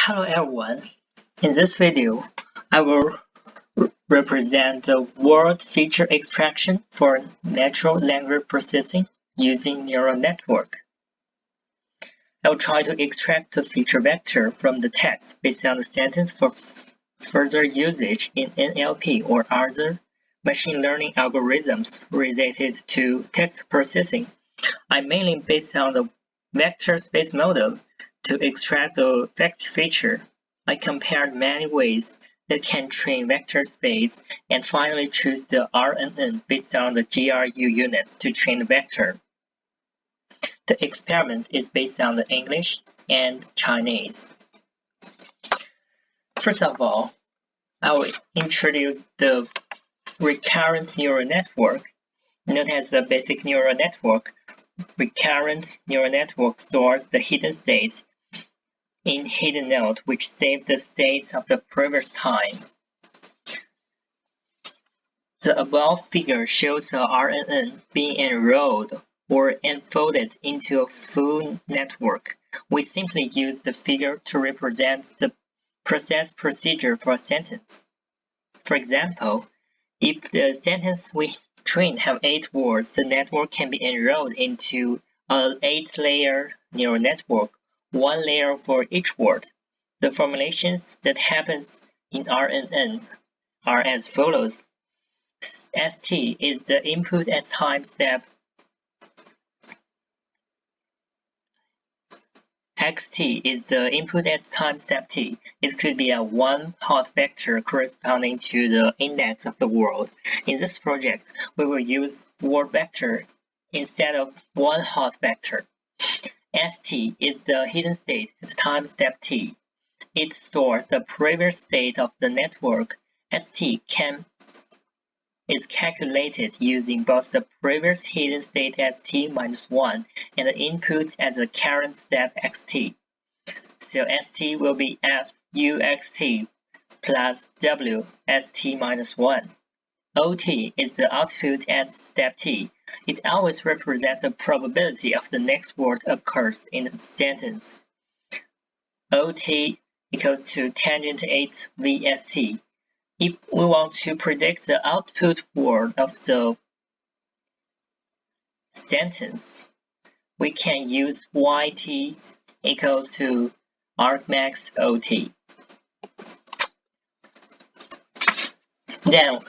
Hello everyone. In this video, I will represent the word feature extraction for natural language processing using neural network. I will try to extract the feature vector from the text based on the sentence for further usage in NLP or other machine learning algorithms related to text processing. I mainly based on the vector space model to extract the feature. I compared many ways that can train vector space and finally choose the RNN based on the GRU unit to train the vector. The experiment is based on the English and Chinese. First of all, I will introduce the recurrent neural network. Known as the basic neural network, recurrent neural network stores the hidden states in hidden node, which save the states of the previous time. The above figure shows a RNN being enrolled or enfolded into a full network. We simply use the figure to represent the process procedure for a sentence. For example, if the sentence we train have 8 words, the network can be enrolled into an 8-layer neural network, 1 layer for each word. The formulations that happens in RNN are as follows. ST is the input at time step. XT is the input at time step t. It could be a one hot vector corresponding to the index of the word. In this project, we will use word vector instead of one hot vector. ST is the hidden state at time step t. It stores the previous state of the network. ST is calculated using both the previous hidden state st minus 1 and the input as the current step xt. So st will be fuxt plus w st minus 1. OT is the output at step t. It always represents the probability of the next word occurs in the sentence. OT equals to tangent 8 VST. If we want to predict the output word of the sentence, we can use YT equals to argmax OT. Then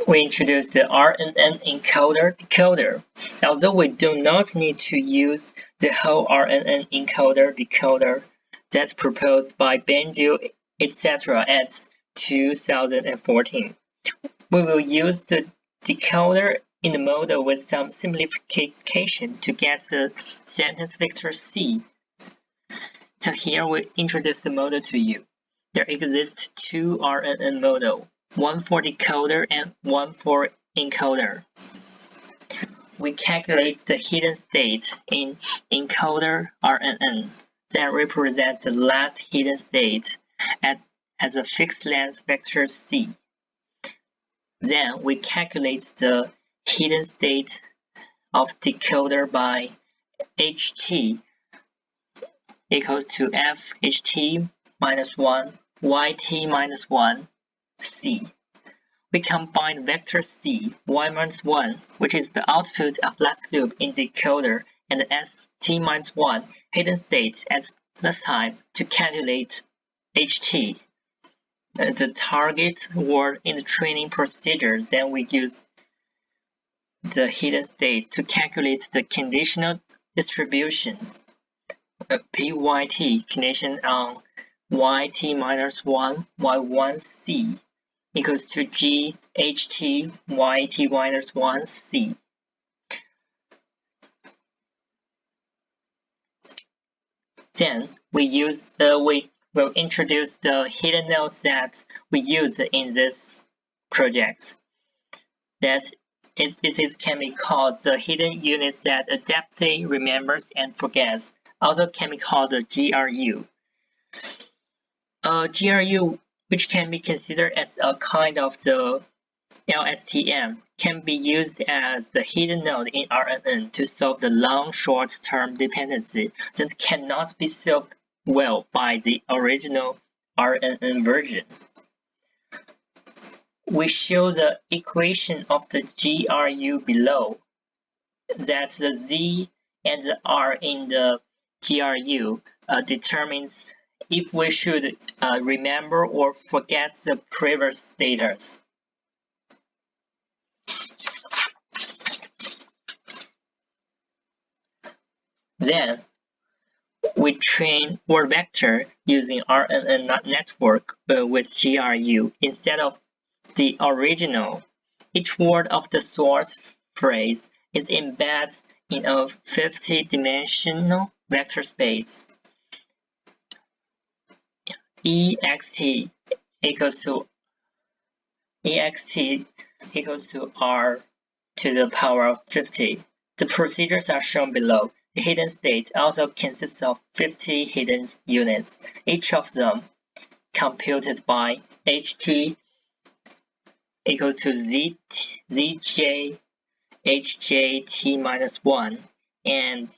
we introduce the RNN encoder decoder. Although we do not need to use the whole RNN encoder decoder that's proposed by Benzio, etc. at 2014. We will use the decoder in the model with some simplification to get the sentence vector C. So here we introduce the model to you. There exist 2 RNN models, one for decoder and one for encoder. We calculate the hidden state in encoder RNN that represents the last hidden state as a fixed length vector C. Then we calculate the hidden state of decoder by HT equals to FHT minus 1 YT minus 1 C. We combine vector C, y minus 1, which is the output of last loop in decoder, and ST minus 1 hidden state at last time to calculate HT. The target word in the training procedure, then we use the hidden state to calculate the conditional distribution PYT condition on YT minus 1 Y1C equals to GHT YT minus 1 C. Then we will introduce the hidden nodes that we use in this project. That it can be called the hidden units that adaptively remembers and forgets. Also can be called the GRU. GRU, which can be considered as a kind of the LSTM, can be used as the hidden node in RNN to solve the long short-term dependency that cannot be solved well by the original RNN version. We show the equation of the GRU below, that the Z and the R in the GRU determines if we should remember or forget the previous status. Then, we train word vector using RNN network with GRU instead of the original. Each word of the source phrase is embedded in a 50-dimensional vector space. ext equals to r to the power of 50. The procedures are shown below. The hidden state also consists of 50 hidden units, each of them computed by ht equals to zj hjt minus 1 and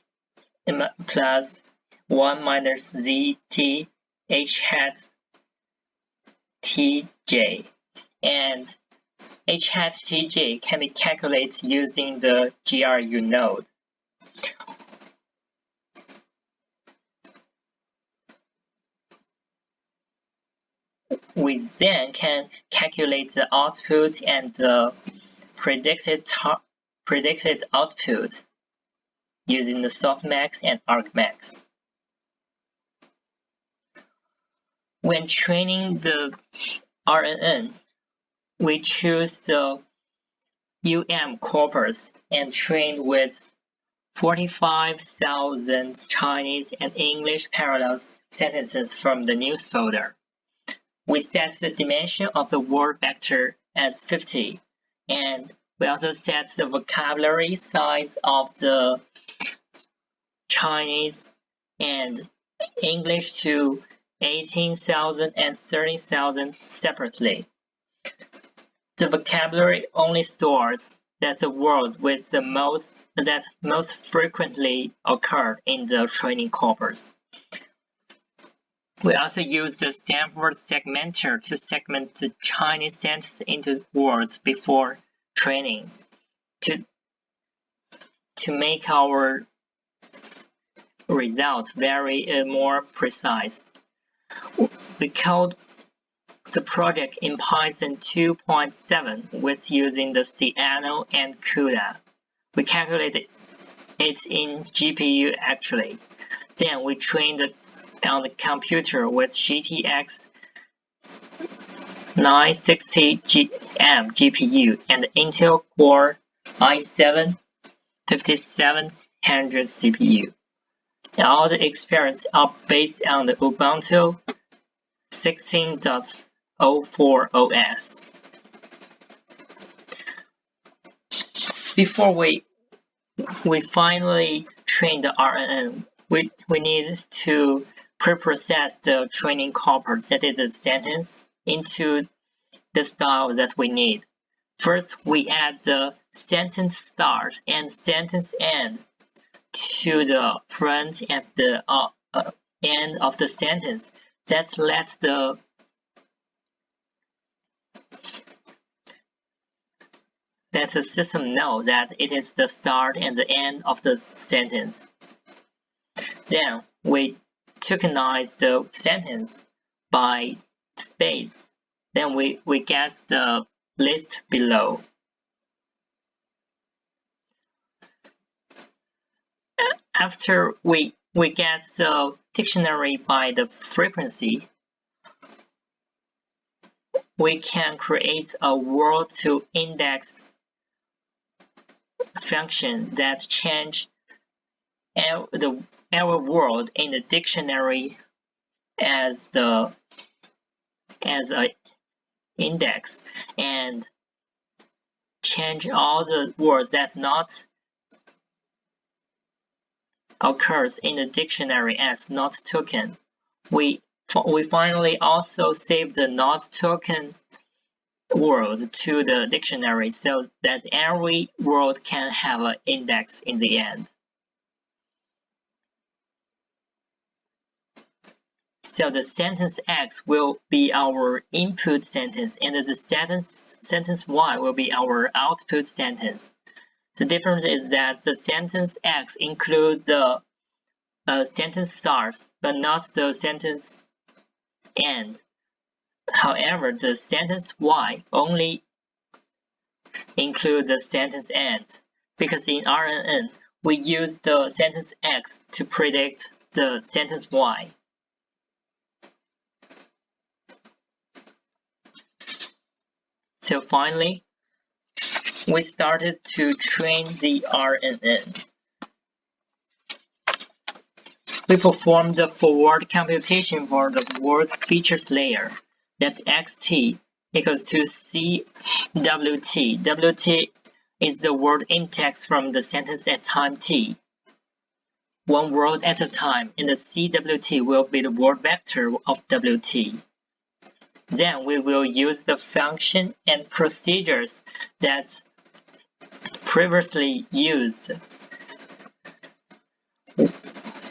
plus 1 minus zt h hat tj, and h hat tj can be calculated using the GRU node. We then can calculate the output and the predicted output using the softmax and argmax. When training the RNN, we choose the corpus and train with 45,000 Chinese and English parallel sentences from the news folder. We set the dimension of the word vector as 50, and we also set the vocabulary size of the Chinese and English to 18,000 and 30,000 separately. The vocabulary only stores that the words with the most frequently occur in the training corpus. We also use the Stanford segmenter to segment the Chinese sentences into words before training to make our result very more precise. We code the project in Python 2.7 with using the Theano and CUDA. We calculated it in GPU actually. Then we trained on the computer with GTX 960M GPU and Intel Core i7 5700 CPU. And all the experiments are based on the Ubuntu 16.04 OS. Before we finally train the RNN, we need to pre-process the training corpus, that is the sentence, into the style that we need. First, we add the sentence start and sentence end to the front and the end of the sentence. That lets the system know that it is the start and the end of the sentence. Then we tokenize the sentence by space. Then we get the list below. After we get the dictionary by the frequency, we can create a word to index function that change every word in the dictionary as a index, and change all the words that not occurs in the dictionary as not token. We finally also save the not token word to the dictionary so that every word can have an index in the end. So the sentence X will be our input sentence, and the sentence Y will be our output sentence. The difference is that the sentence X includes the sentence start, but not the sentence end. However, the sentence Y only includes the sentence end, because in RNN, we use the sentence X to predict the sentence Y. So finally, we started to train the RNN. We performed the forward computation for the word features layer. That's xt equals to cwt. Wt is the word index from the sentence at time t. One word at a time, and the cwt will be the word vector of wt. Then we will use the function and procedures that previously used,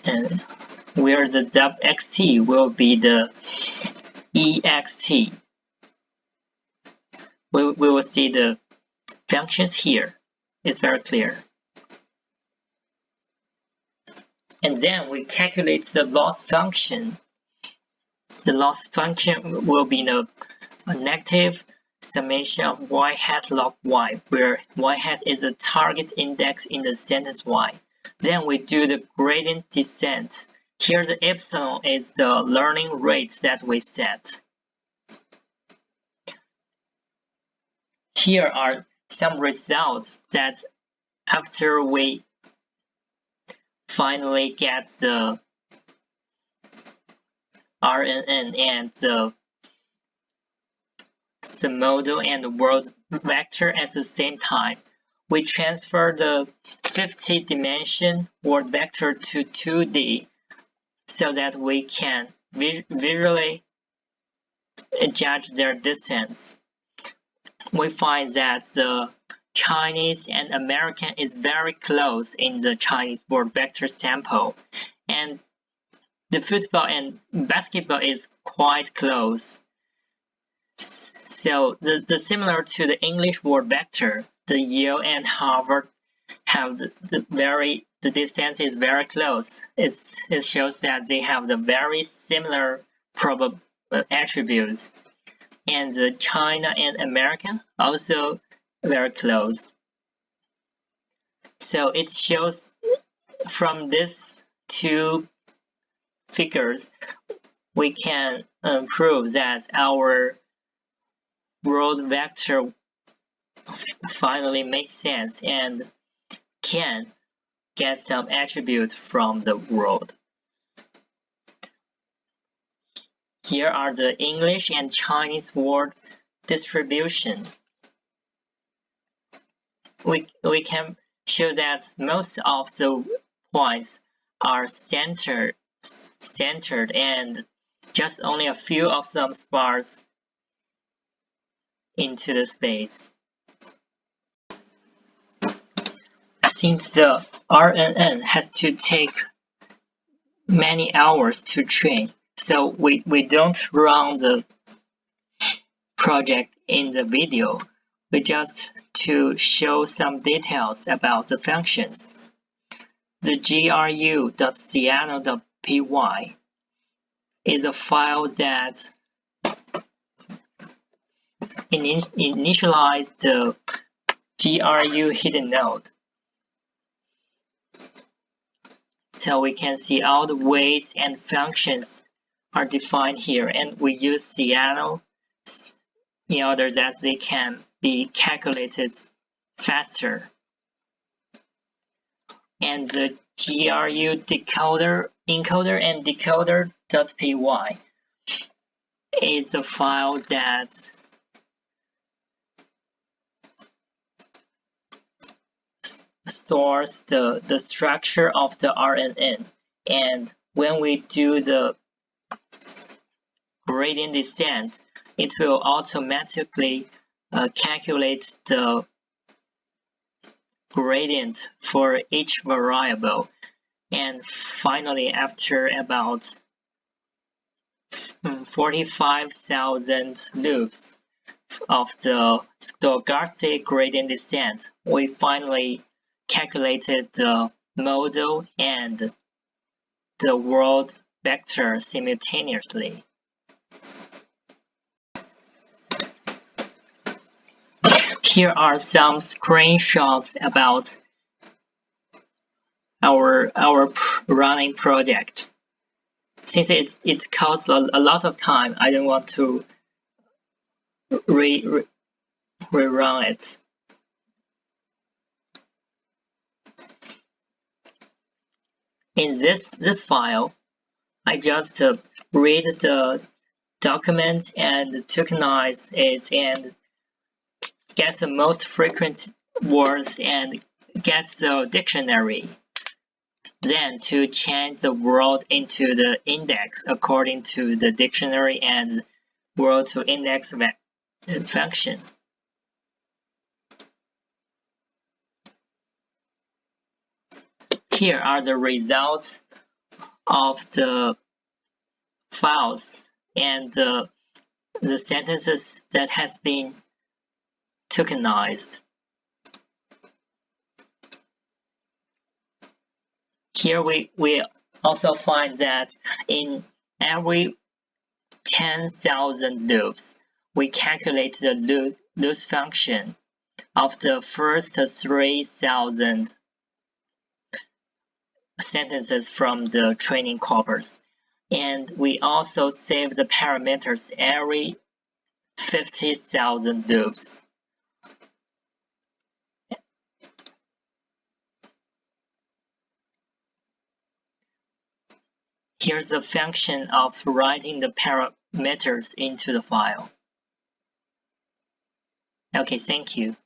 and where the wxt will be the ext. We will see the functions here. It's very clear. And then we calculate the loss function. The loss function will be a negative summation of y hat log y, where y hat is the target index in the sentence y. Then we do the gradient descent. Here the epsilon is the learning rate that we set. Here are some results that after we finally get the RNN and the model and the word vector at the same time. We transfer the 50-dimension word vector to 2D so that we can visually judge their distance. We find that the Chinese and American is very close in the Chinese word vector sample, and the football and basketball is quite close. So the similar to the English word vector, the Yale and Harvard have the distance is very close. It shows that they have the very similar attributes, and the China and American also very close. So it shows from these two figures, we can prove that our word vector finally makes sense and can get some attributes from the word. Here are the English and Chinese word distribution. We can show that most of the points are centered and just only a few of them sparse into the space. Since the RNN has to take many hours to train, so we don't run the project in the video. We just to show some details about the functions. The gru.ciano.py is a file that initializes the GRU hidden node. So we can see all the weights and functions are defined here, and we use Ciano in order that they can be calculated faster. And the GRU encoder and decoder.py is the file that stores the structure of the RNN, and when we do the gradient descent, it will automatically calculate the gradient for each variable. And finally, after about 45,000 loops of the stochastic gradient descent, we finally calculated the model and the world vector simultaneously. Here are some screenshots about our running project. Since it costs a lot of time, I don't want to rerun it. In this file, I just read the document and tokenize it and get the most frequent words and get the dictionary. Then to change the word into the index according to the dictionary and word to index function. Here are the results of the files and the sentences that has been tokenized. Here we also find that in every 10,000 loops, we calculate the loss function of the first 3,000 sentences from the training corpus. And we also save the parameters every 50,000 loops. Here's the function of writing the parameters into the file. Okay, thank you.